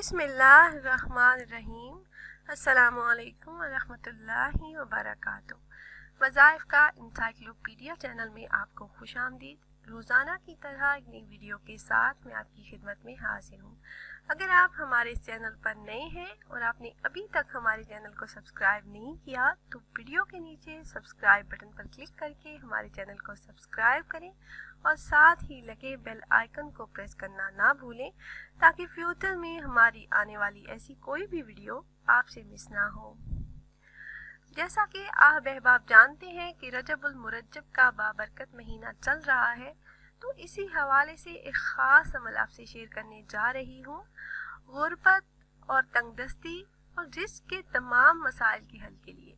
बिस्मिल्लाहिर्रहमानिर्रहीम। अस्सलामु अलैकुम वरहमतुल्लाहि वबरकातुहू। वज़ाइफ का इंसाइक्लोपीडिया चैनल में आपको खुशामदीद। रोज़ाना की तरह एक नई वीडियो के साथ मैं आपकी खिदमत में हाजिर हूँ। अगर आप हमारे इस चैनल पर नए हैं और आपने अभी तक हमारे चैनल को सब्सक्राइब नहीं किया तो वीडियो के नीचे सब्सक्राइब बटन पर क्लिक करके हमारे चैनल को सब्सक्राइब करें और साथ ही लगे बेल आइकन को प्रेस करना ना भूलें ताकि फ्यूचर में हमारी आने वाली ऐसी कोई भी वीडियो आपसे मिस ना हो। जैसा कि आप अहबाब जानते हैं कि रजबुल मुरज्जब का बाबरकत महीना चल रहा है, तो इसी हवाले से एक ख़ास अमल आपसे शेयर करने जा रही हूँ। गुर्बत और तंगदस्ती और रिस्क के तमाम मसाइल के हल के लिए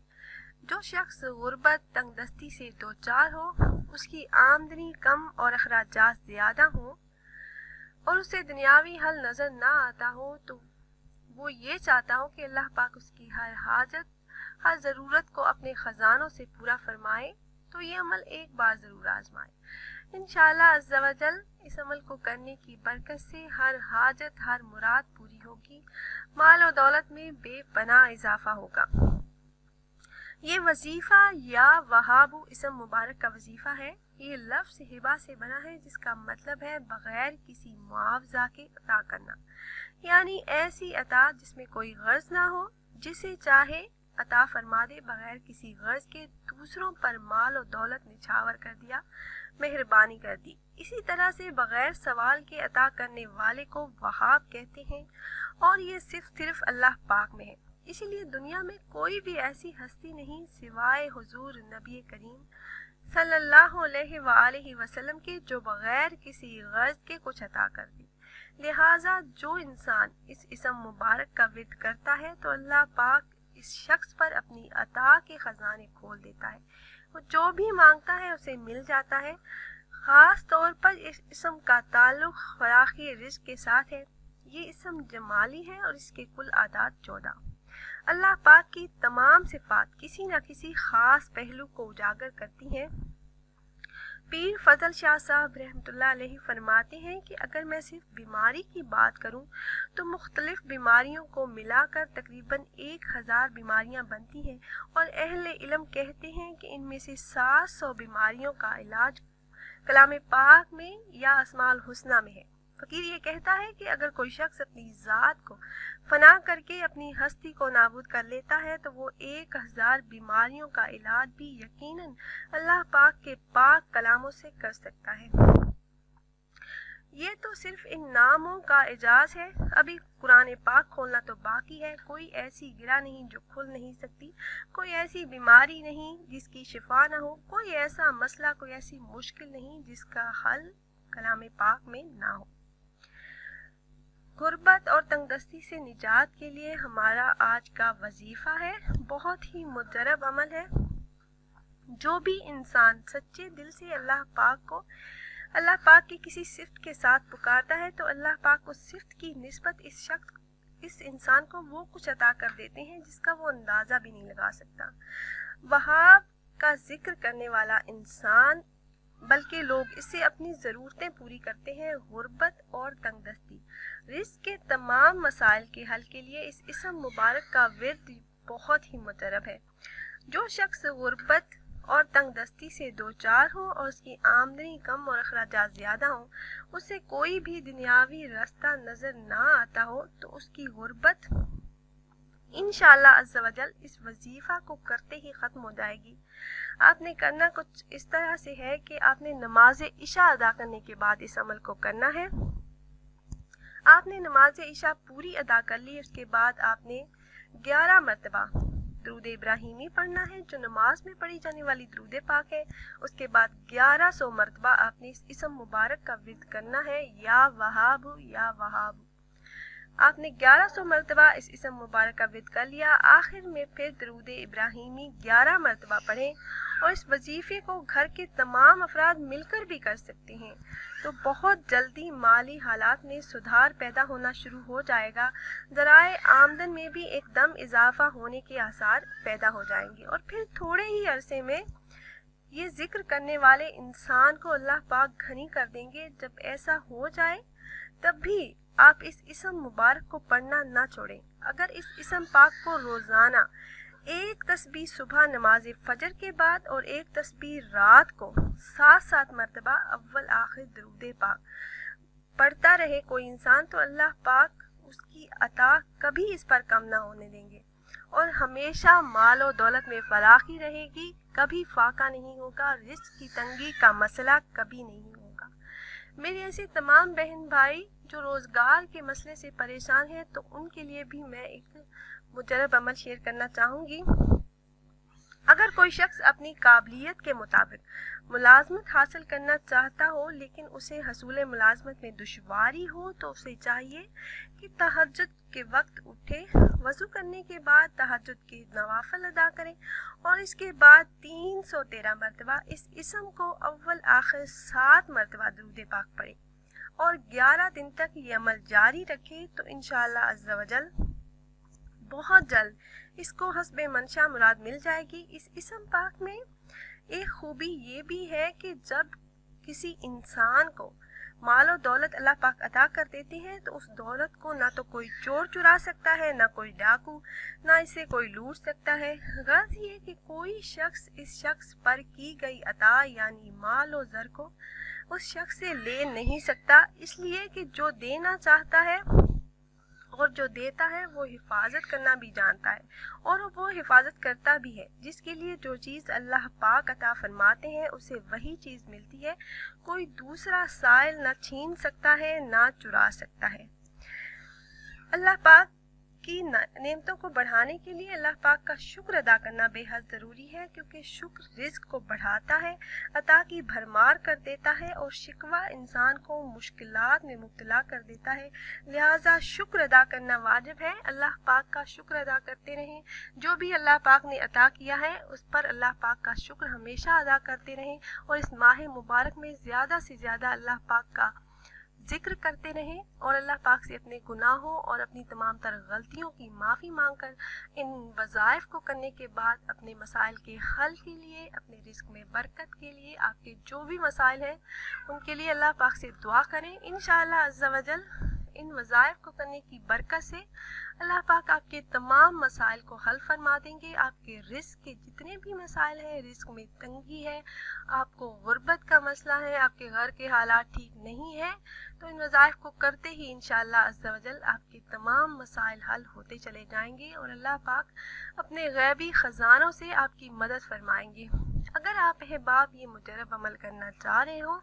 जो शख्स गुर्बत तंगदस्ती से दो चार हो, उसकी आमदनी कम और अखराजात ज़्यादा हों और उसे दुनियावी हल नज़र ना आता हो, तो वो ये चाहता हो कि अल्लाह पाक उसकी हर हाजत हर ज़रूरत को अपने ख़जानों से पूरा फरमाए, तो ये अमल एक बार ज़रूर आजमाए। इंशाअल्लाह अज़्ज़ा वजल इस अमल को करने की बरकत से हर हाजत हर मुराद पूरी होगी, माल और दौलत में बेपनाह इजाफा होगा। ये वजीफ़ा या वहाबु इसम मुबारक का वजीफ़ा है। ये लफ्ज़ हिबा से बना है जिसका मतलब है बग़ैर किसी मुआवजा के अता करना, यानी ऐसी अता जिसमें कोई गर्ज ना हो, जिसे चाहे अता फरमा दे, बग़ैर किसी गर्ज के दूसरों पर माल और दौलत निछावर कर दिया, मेहरबानी कर दी। इसी तरह से बग़ैर सवाल के अता करने वाले को वहाब कहते हैं और ये सिर्फ अल्लाह पाक में है। इसीलिए दुनिया में कोई भी ऐसी हस्ती नहीं सिवाय हुजूर नबी करीम सल्लल्लाहु अलैहि वसल्लम के जो बग़ैर किसी गर्ज के कुछ अता कर दे। लिहाजा जो इंसान इस इसम मुबारक का विर्द करता है तो अल्लाह पाक इस शख्स पर अपनी अता के खजाने खोल देता है। वो जो भी मांगता है उसे मिल जाता है। ख़ास तौर पर इस इसम का ताल्लुक फ़राखी रिज़्क़ के साथ है। ये इसम जमाली है और इसके कुल आदात 14। अल्लाह पाक की तमाम सिफ़ात किसी न किसी ख़ास पहलू को उजागर करती हैं। पीर फजल शाह साहब रहमतुल्लाह अलैहि फरमाते हैं कि अगर मैं सिर्फ बीमारी की बात करूं तो मुख्तलिफ बीमारियों को मिलाकर तकरीबन 1000 बीमारियां बनती हैं और अहले इल्म कहते हैं कि इनमें से 700 बीमारियों का इलाज कलाम पाक में या अस्माउल हुस्ना में है। फ़कीर ये कहता है कि अगर कोई शख्स अपनी ज़ात को फना करके अपनी हस्ती को नाबूद कर लेता है तो वो 1000 बीमारियों का इलाज भी यकीनन अल्लाह पाक के पाक कलामों से कर सकता है। ये तो सिर्फ इन नामों का एजाज है। अभी कुरान पाक खोलना तो बाकी है। कोई ऐसी गिरा नहीं जो खुल नहीं सकती, कोई ऐसी बीमारी नहीं जिसकी शिफा ना हो, कोई ऐसा मसला कोई ऐसी मुश्किल नहीं जिसका हल कलाम पाक में ना हो। गुर्बत और तंगदस्ती से निजात के लिए हमारा आज का वजीफ़ा है, बहुत ही मुजरब अमल है। जो भी इंसान सच्चे दिल से अल्लाह पाक की किसी सिफ्त के साथ पुकारता है तो अल्लाह पाक उस सिफ्त की निस्बत इस इंसान को वो कुछ अता कर देते हैं जिसका वो अंदाज़ा भी नहीं लगा सकता। वहाब का जिक्र करने वाला इंसान बल्कि लोग इससे अपनी ज़रूरतें पूरी करते हैं। गुर्बत और तंगदस्ती रिज़्क़ के तमाम मसाइल के हल के लिए इस इसम मुबारक का विर्द बहुत ही मुतरब है। जो शख्स गुर्बत और तंगदस्ती से दो चार हो और उसकी आमदनी कम और अखराजात ज़्यादा हो, उसे कोई भी दुनियावी रास्ता नज़र ना आता हो, तो उसकी गुर्बत इंशाअल्लाह अज़्ज़ा वजल इस वजीफ़ा को करते ही ख़त्म हो जाएगी। आपने करना कुछ इस तरह से है कि आपने नमाज इशा अदा करने के बाद इस अमल को करना है। आपने नमाज इशा पूरी अदा कर ली, उसके बाद आपने 11 मरतबा दुरूद इब्राहिमी पढ़ना है जो नमाज में पढ़ी जाने वाली दुरूद पाक है। उसके बाद 1100 मरतबा आपने इस इसम मुबारक का विर्द करना है, या वहाबु या वहाबु। आपने 1100 मरतबा इस इसम मुबारक का विर्द कर लिया। आखिर में फिर दुरूद इब्राहिमी 11 मरतबा पढ़ें और इस वजीफ़े को घर के तमाम अफराद मिलकर भी कर सकते हैं, तो बहुत जल्दी माली हालात में सुधार पैदा होना शुरू हो जाएगा। ज़राए आमदन में भी एकदम इजाफा होने के आसार पैदा हो जाएंगे और फिर थोड़े ही अरसे में ये जिक्र करने वाले इंसान को अल्लाह पाक घनी कर देंगे। जब ऐसा हो जाए तब भी آپ اس اسم مبارک کو پڑھنا نہ چھوڑیں۔ اگر اس اسم پاک کو روزانہ ایک تسبیح صبح نماز فجر کے بعد اور ایک تسبیح رات کو 7 مرتبہ اول آخر درود پاک پڑھتا رہے کوئی انسان، تو اللہ پاک اس کی عطا کبھی اس پر کم نہ ہونے دیں گے اور ہمیشہ مال و دولت میں فراخی رہے گی، کبھی فاقہ نہیں ہوگا، رزق کی تنگی کا مسئلہ کبھی نہیں ہوگا۔ میرے ایسے تمام بہن بھائی جو روزگار کے مسئلے سے پریشان ہیں، تو ان کے لیے بھی میں ایک مجرب عمل شیئر کرنا چاہوں گی۔ اگر کوئی شخص اپنی قابلیت کے مطابق ملازمت حاصل کرنا چاہتا ہو لیکن اسے حصول ملازمت میں دشواری ہو، تو اسے چاہیے کہ تہجد کے وقت اٹھے، وضو کرنے کے بعد تہجد کے نوافل ادا کریں اور اس کے بعد 313 مرتبہ اس اسم کو اول آخر 7 مرتبہ درود پاک پڑھیں اور 11 دن تک یہ عمل جاری رکھیں، تو انشاءاللہ عز و جل بہت جلد اس کو حسب منشا مراد مل جائے گی۔ اس اسم پاک میں ایک خوبی یہ بھی ہے کہ جب کسی انسان کو مال و دولت اللہ پاک عطا کر دیتے ہیں، تو اس دولت کو نہ تو کوئی چور چرا سکتا ہے، نہ کوئی ڈاکو، نہ اسے کوئی لوٹ سکتا ہے۔ غرض یہ کہ کوئی شخص اس شخص پر کی گئی عطا یعنی مال و زر کو اس شخص سے لے نہیں سکتا، اس لیے کہ جو دینا چاہتا ہے اور جو دیتا ہے وہ حفاظت کرنا بھی جانتا ہے اور وہ حفاظت کرتا بھی ہے۔ جس کے لیے جو چیز اللہ پاک عطا فرماتے ہیں اسے وہی چیز ملتی ہے، کوئی دوسرا سائل نہ چھین سکتا ہے نہ چرا سکتا ہے۔ اللہ پاک کی نعمتوں کو بڑھانے کے لیے اللہ پاک کا شکر ادا کرنا بے حد ضروری ہے، کیونکہ شکر رزق کو بڑھاتا ہے، عطا کی بھرمار کر دیتا ہے اور شکوہ انسان کو مشکلات میں مبتلا کر دیتا ہے۔ لہٰذا شکر ادا کرنا واجب ہے۔ اللہ پاک کا شکر ادا کرتے رہیں، جو بھی اللہ پاک نے عطا کیا ہے اس پر اللہ پاک کا شکر ہمیشہ ادا کرتے رہیں اور اس ماہ مبارک میں زیادہ سے زیادہ اللہ پاک کا ذکر کرتے رہیں اور اللہ پاک سے اپنے گناہوں اور اپنی تمام تر غلطیوں کی معافی مانگ کر ان وظائف کو کرنے کے بعد اپنے مسائل کے حل کے لیے، اپنے رزق میں برکت کے لیے، آپ کے جو بھی مسائل ہیں ان کے لیے اللہ پاک سے دعا کریں۔ انشاءاللہ عز و جل ان وظائف کو کرنے کی برکت سے اللہ پاک آپ کے تمام مسائل کو حل فرما دیں گے۔ آپ کے رزق کے جتنے بھی مسائل ہیں، رزق میں تنگی ہے، آپ کو غربت کا مسئلہ ہے، آپ کے گھر کے حالات ٹھیک نہیں ہیں، تو ان وظائف کو کرتے ہی انشاءاللہ عز و جل آپ کے تمام مسائل حل ہوتے چلے جائیں گے اور اللہ پاک اپنے غیبی خزانوں سے آپ کی مدد فرمائیں گے۔ اگر آپ احباب یہ مجرب عمل کرنا چاہ رہے ہوں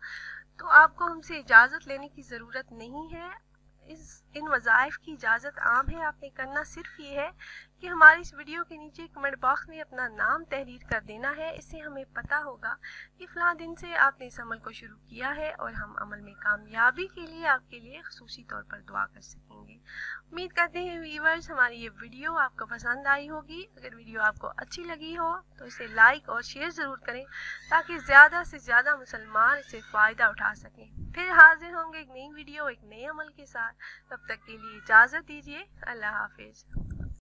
تو آپ کو ہم سے اجازت لینے کی ضرورت نہیں ہے۔ ان وظائف کی اجازت عام ہے، آپ نے کرنا صرف یہ ہے کہ ہماری اس ویڈیو کے نیچے کمنٹ باکس میں اپنا نام تحریر کر دینا ہے۔ اس سے ہمیں پتہ ہوگا کہ فلاں دن سے آپ نے اس عمل کو شروع کیا ہے اور ہم عمل میں کامیابی کے لیے آپ کے لیے خصوصی طور پر دعا کر سکیں گے۔ امید کرتے ہیں ویورز ہماری یہ ویڈیو آپ کو پسند آئی ہوگی۔ اگر ویڈیو آپ کو اچھی لگی ہو تو اسے لائک اور شیئر ضرور کریں تاکہ زیادہ سے زیادہ مسلمان اسے فائدہ اٹھا سکیں۔ پھر حاضر ہوں گے ایک نئی ویڈیو ایک نئے عمل کے ساتھ، تب تک کے لیے اجازت دیجیے۔ اللہ حافظ۔